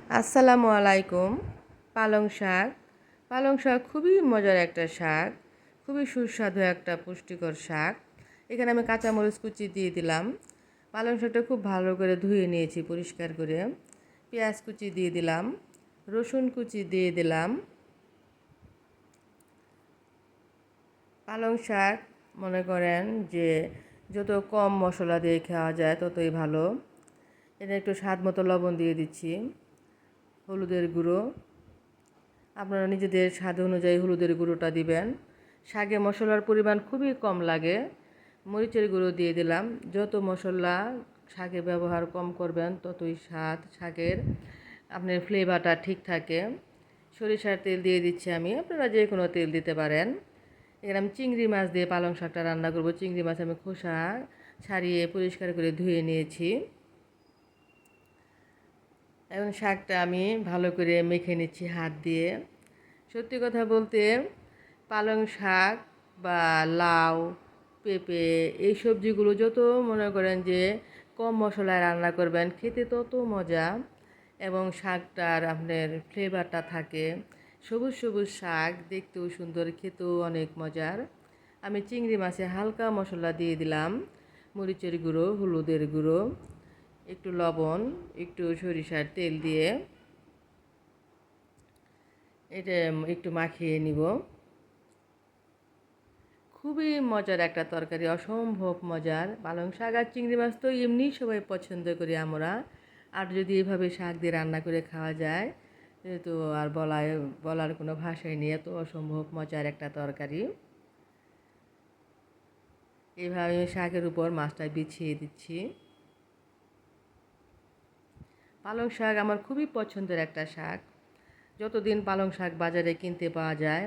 আসসালামু আলাইকুম। পালং শাক। পালং শাক খুবই মজার একটা শাক, খুবই সুস্বাদু একটা পুষ্টিকর শাক। এখানে আমি কাঁচামরিচ কুচি দিয়ে দিলাম। পালং শাকটা খুব ভালো করে ধুয়ে নিয়েছি পরিষ্কার করে। পেঁয়াজ কুচি দিয়ে দিলাম, রসুন কুচি দিয়ে দিলাম। পালং শাক মনে করেন যে যত কম মশলা দিয়ে খাওয়া যায় ততই ভালো। এটা একটু স্বাদ মতো লবণ দিয়ে দিচ্ছি, হলুদের গুঁড়ো, আপনারা নিজেদের স্বাদ অনুযায়ী হলুদের গুঁড়োটা দিবেন। শাকে মশলার পরিমাণ খুবই কম লাগে। মরিচের গুঁড়ো দিয়ে দিলাম। যত মশলা শাকে ব্যবহার কম করবেন ততই স্বাদ শাকের আপনার ফ্লেভারটা ঠিক থাকে। সরিষার তেল দিয়ে দিচ্ছি আমি, আপনারা যে কোনো তেল দিতে পারেন। এখানে আমি চিংড়ি মাছ দিয়ে পালং শাকটা রান্না করব। চিংড়ি মাছ আমি খোসা ছাড়িয়ে পরিষ্কার করে ধুয়ে নিয়েছি। এখন শাকটা আমি ভালো করে মেখে নিচ্ছি হাত দিয়ে। সত্যি কথা বলতে পালং শাক বা লাউ, পেঁপে এই সবজিগুলো যত মনে করেন যে কম মশলায় রান্না করবেন খেতে তত মজা, এবং শাকটার আপনার ফ্লেভারটা থাকে। সবুজ সবুজ শাক দেখতেও সুন্দর, খেতেও অনেক মজার। আমি চিংড়ি মাছে হালকা মশলা দিয়ে দিলাম, মরিচের গুঁড়ো, হলুদের গুঁড়ো, একটু লবণ, একটু সরিষার তেল দিয়ে এটা একটু মাখিয়ে নিব। খুবই মজার একটা তরকারি, অসম্ভব মজার। পালং শাক আর চিংড়ি মাছ তো এমনিই সবাই পছন্দ করি আমরা, আর যদি এভাবে শাক দিয়ে রান্না করে খাওয়া যায় তো আর বলার কোনো ভাষাই নেই, এত অসম্ভব মজার একটা তরকারি। এভাবে আমি শাকের উপর মাছটা বিছিয়ে দিচ্ছি। পালং শাক আমার খুবই পছন্দের একটা শাক। যতদিন পালং শাক বাজারে কিনতে পাওয়া যায়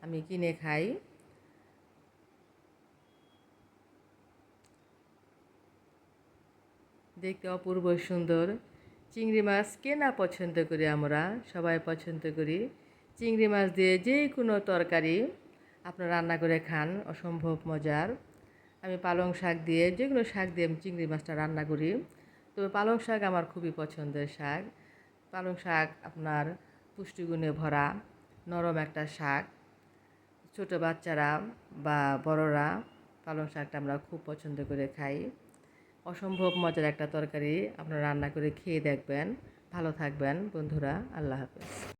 আমি কিনে খাই। দেখতে অপূর্ব সুন্দর। চিংড়ি মাছ কে না পছন্দ করি, আমরা সবাই পছন্দ করি। চিংড়ি মাছ দিয়ে যে কোনো তরকারি আপনারা রান্না করে খান, অসম্ভব মজার। আমি পালং শাক দিয়ে, যে কোনো শাক দিয়ে আমি চিংড়ি মাছটা রান্না করি। তবে পালং শাক আমার খুবই পছন্দের শাক। পালং শাক আপনার পুষ্টিগুণে ভরা, নরম একটা শাক। ছোটো বাচ্চারা বা বড়রা পালং শাকটা আমরা খুব পছন্দ করে খাই। অসম্ভব মজার একটা তরকারি, আপনারা রান্না করে খেয়ে দেখবেন। ভালো থাকবেন বন্ধুরা, আল্লাহ হাফেজ।